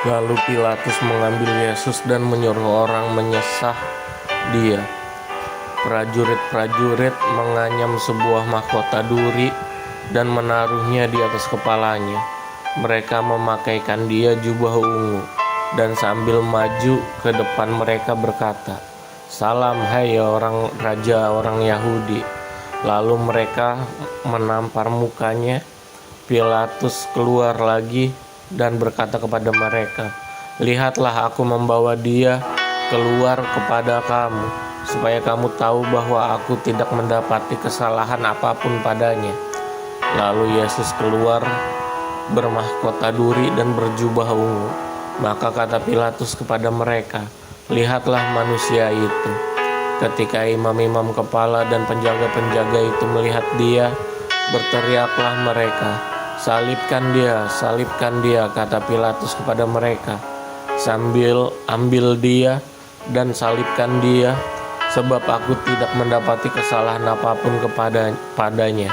Lalu Pilatus mengambil Yesus dan menyuruh orang menyesah dia. Prajurit-prajurit menganyam sebuah mahkota duri dan menaruhnya di atas kepalanya. Mereka memakaikan dia jubah ungu dan sambil maju ke depan mereka berkata, "Salam, hai orang raja orang Yahudi." Lalu mereka menampar mukanya. Pilatus keluar lagi dan berkata kepada mereka, "Lihatlah, aku membawa dia keluar kepada kamu, supaya kamu tahu bahwa aku tidak mendapati kesalahan apapun padanya." Lalu Yesus keluar bermahkota duri dan berjubah ungu. Maka kata Pilatus kepada mereka, "Lihatlah manusia itu." Ketika imam-imam kepala dan penjaga-penjaga itu melihat dia, berteriaklah mereka, "Salibkan dia, salibkan dia," kata Pilatus kepada mereka, "sambil ambil dia dan salibkan dia, sebab aku tidak mendapati kesalahan apapun padanya."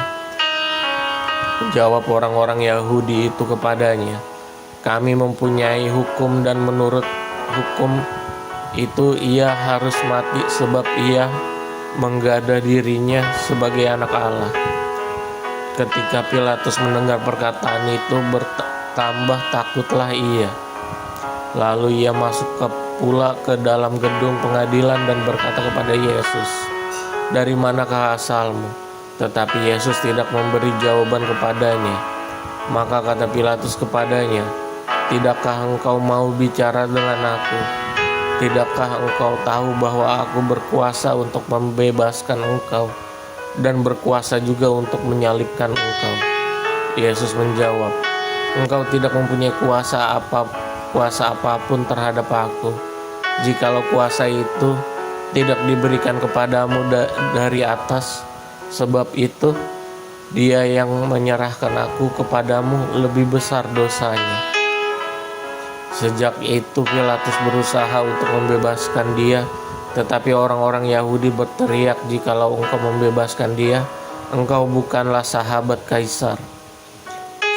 Jawab orang-orang Yahudi itu kepadanya, "Kami mempunyai hukum dan menurut hukum itu ia harus mati sebab ia menggadah dirinya sebagai anak Allah." Ketika Pilatus mendengar perkataan itu, bertambah takutlah ia. Lalu ia masuk pula ke dalam gedung pengadilan dan berkata kepada Yesus, "Dari manakah asalmu?" Tetapi Yesus tidak memberi jawaban kepadanya. Maka kata Pilatus kepadanya, "Tidakkah engkau mau bicara dengan aku? Tidakkah engkau tahu bahwa aku berkuasa untuk membebaskan engkau dan berkuasa juga untuk menyalibkan engkau?" Yesus menjawab, "Engkau tidak mempunyai kuasa apapun terhadap aku, jikalau kuasa itu tidak diberikan kepadamu dari atas. Sebab itu, dia yang menyerahkan aku kepadamu lebih besar dosanya." Sejak itu Pilatus berusaha untuk membebaskan dia, tetapi orang-orang Yahudi berteriak, "Jikalau engkau membebaskan dia, engkau bukanlah sahabat Kaisar."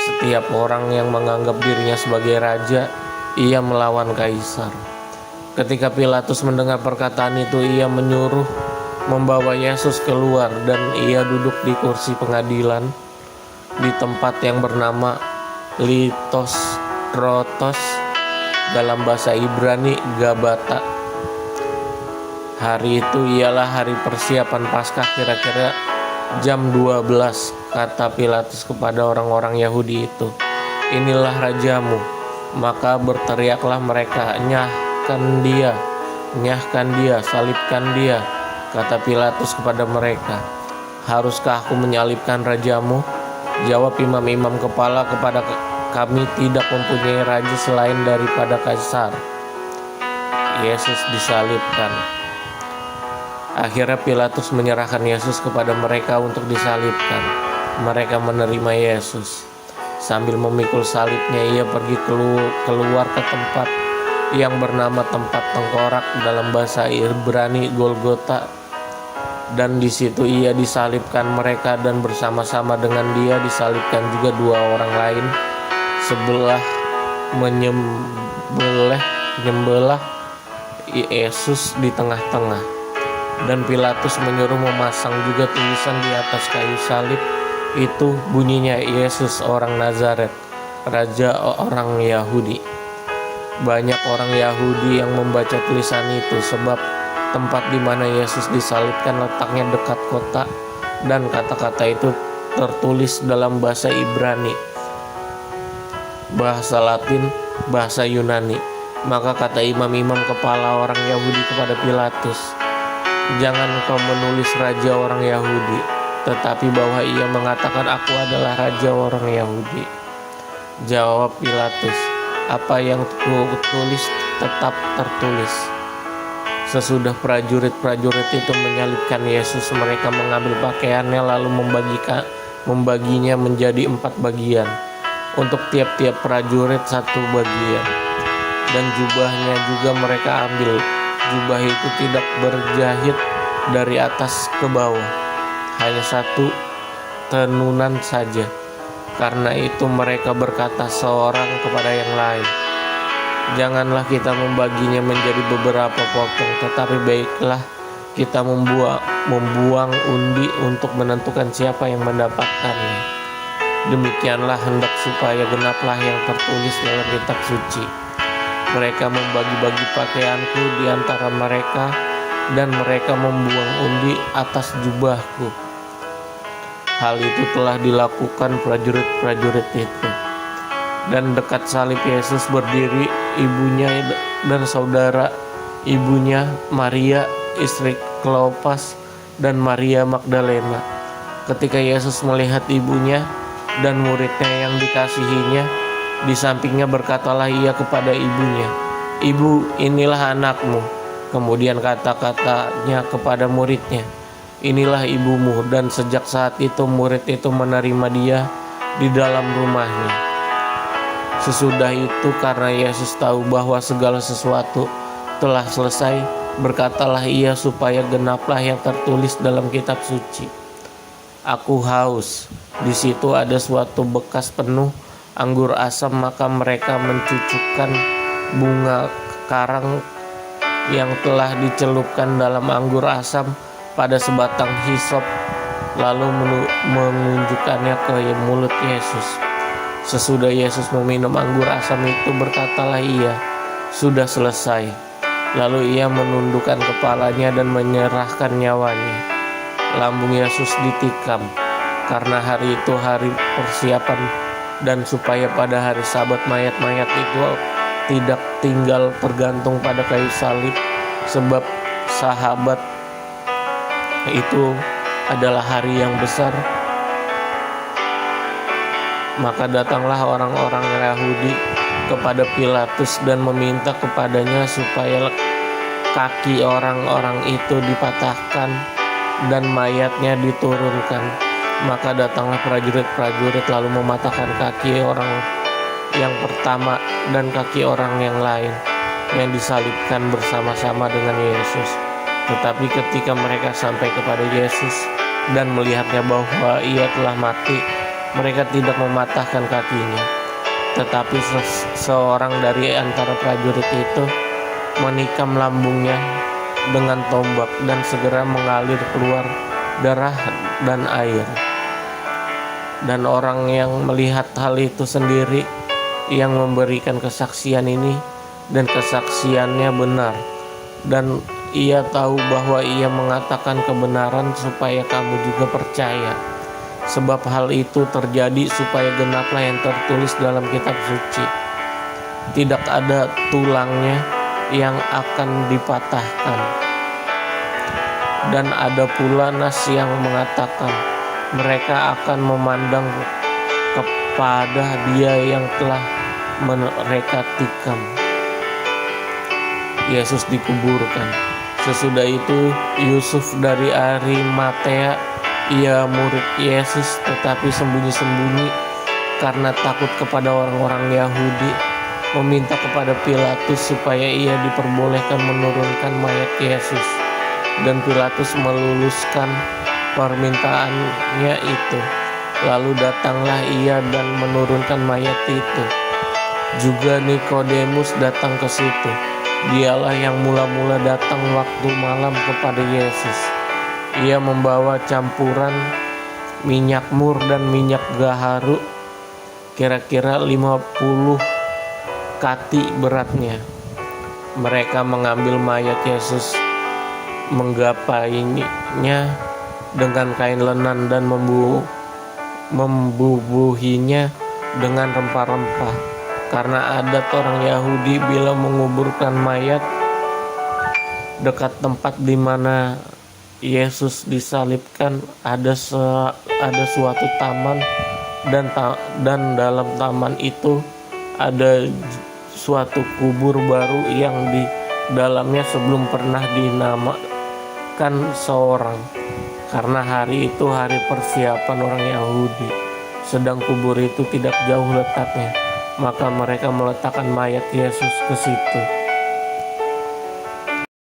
Setiap orang yang menganggap dirinya sebagai raja, ia melawan Kaisar. Ketika Pilatus mendengar perkataan itu, ia menyuruh membawa Yesus keluar dan ia duduk di kursi pengadilan di tempat yang bernama Litostrotos, dalam bahasa Ibrani Gabata. Hari itu ialah hari persiapan Paskah, kira-kira jam 12. Kata Pilatus kepada orang-orang Yahudi itu, "Inilah rajamu." Maka berteriaklah mereka, "Nyahkan dia, nyahkan dia, salibkan dia." Kata Pilatus kepada mereka, "Haruskah aku menyalibkan rajamu?" Jawab imam-imam kepala kepada kami, "Tidak mempunyai raja selain daripada Kaisar." Yesus disalibkan. Akhirnya Pilatus menyerahkan Yesus kepada mereka untuk disalibkan. Mereka menerima Yesus. Sambil memikul salibnya, ia pergi keluar ke tempat yang bernama tempat tengkorak, dalam bahasa Ibrani Golgota. Dan di situ ia disalibkan mereka, dan bersama-sama dengan dia disalibkan juga dua orang lain, sebelah menyembelah Yesus di tengah-tengah. Dan Pilatus menyuruh memasang juga tulisan di atas kayu salib itu, bunyinya, "Yesus orang Nazaret, Raja orang Yahudi." Banyak orang Yahudi yang membaca tulisan itu, sebab tempat di mana Yesus disalibkan letaknya dekat kota, dan kata-kata itu tertulis dalam bahasa Ibrani, bahasa Latin, bahasa Yunani. Maka kata imam-imam kepala orang Yahudi kepada Pilatus, "Jangan kau menulis raja orang Yahudi, tetapi bahwa ia mengatakan aku adalah raja orang Yahudi." Jawab Pilatus, "Apa yang kutulis tetap tertulis." Sesudah prajurit-prajurit itu menyalibkan Yesus, mereka mengambil pakaiannya lalu membaginya menjadi 4 bagian, untuk tiap-tiap prajurit 1 bagian. Dan jubahnya juga mereka ambil. Jubah itu tidak berjahit dari atas ke bawah, hanya 1 tenunan saja. Karena itu mereka berkata seorang kepada yang lain, Janganlah kita membaginya menjadi beberapa potong, tetapi baiklah kita membuang undi untuk menentukan siapa yang mendapatkannya. Demikianlah hendak supaya genaplah yang tertulis dalam kitab suci. Mereka membagi-bagi pakaianku di antara mereka, dan mereka membuang undi atas jubahku. Hal itu telah dilakukan prajurit-prajurit itu. Dan dekat salib Yesus berdiri ibunya dan saudara ibunya, Maria istri Kleopas dan Maria Magdalena. Ketika Yesus melihat ibunya dan muridnya yang dikasihinya di sampingnya, berkatalah ia kepada ibunya, "Ibu, inilah anakmu." Kemudian kata-katanya kepada muridnya, "Inilah ibumu." Dan sejak saat itu murid itu menerima dia di dalam rumahnya. Sesudah itu, karena Yesus tahu bahwa segala sesuatu telah selesai, berkatalah ia supaya genaplah yang tertulis dalam kitab suci, "Aku haus." Di situ ada suatu bekas penuh anggur asam, maka mereka mencucukkan bunga karang yang telah dicelupkan dalam anggur asam pada sebatang hisop, lalu menunjukkannya ke mulut Yesus. Sesudah Yesus meminum anggur asam itu, berkatalah ia, "Sudah selesai." Lalu ia menundukkan kepalanya dan menyerahkan nyawanya. Lambung Yesus ditikam, karena hari itu hari persiapan, dan supaya pada hari Sabat mayat-mayat itu tidak tinggal tergantung pada kayu salib, sebab Sabat itu adalah hari yang besar. Maka datanglah orang-orang Yahudi kepada Pilatus dan meminta kepadanya supaya kaki orang-orang itu dipatahkan dan mayatnya diturunkan. Maka datanglah prajurit-prajurit lalu mematahkan kaki orang yang pertama dan kaki orang yang lain yang disalibkan bersama-sama dengan Yesus. Tetapi ketika mereka sampai kepada Yesus dan melihatnya bahwa ia telah mati, mereka tidak mematahkan kakinya. Tetapi seorang dari antara prajurit itu menikam lambungnya dengan tombak, dan segera mengalir keluar darah dan air. Dan orang yang melihat hal itu sendiri yang memberikan kesaksian ini, dan kesaksiannya benar, dan ia tahu bahwa ia mengatakan kebenaran supaya kamu juga percaya. Sebab hal itu terjadi supaya genaplah yang tertulis dalam kitab suci, "Tidak ada tulangnya yang akan dipatahkan." Dan ada pula nas yang mengatakan, "Mereka akan memandang kepada dia yang telah mereka tikam." Yesus dikuburkan. Sesudah itu Yusuf dari Arimatea, ia murid Yesus, tetapi sembunyi-sembunyi karena takut kepada orang-orang Yahudi, meminta kepada Pilatus supaya ia diperbolehkan menurunkan mayat Yesus. Dan Pilatus meluluskan permintaannya itu. Lalu datanglah ia dan menurunkan mayat itu. Juga Nikodemus datang ke situ. Dialah yang mula-mula datang waktu malam kepada Yesus. Ia membawa campuran minyak mur dan minyak gaharu, kira-kira 50 kati beratnya. Mereka mengambil mayat Yesus, menggapainya dengan kain lenan dan membubuhinya dengan rempah-rempah. Karena adat orang Yahudi bila menguburkan mayat dekat tempat di mana Yesus disalibkan ada suatu taman, dan dalam taman itu ada suatu kubur baru yang di dalamnya sebelum pernah dinamakan seorang, karena hari itu hari persiapan orang Yahudi, sedang kubur itu tidak jauh letaknya. Maka mereka meletakkan mayat Yesus ke situ.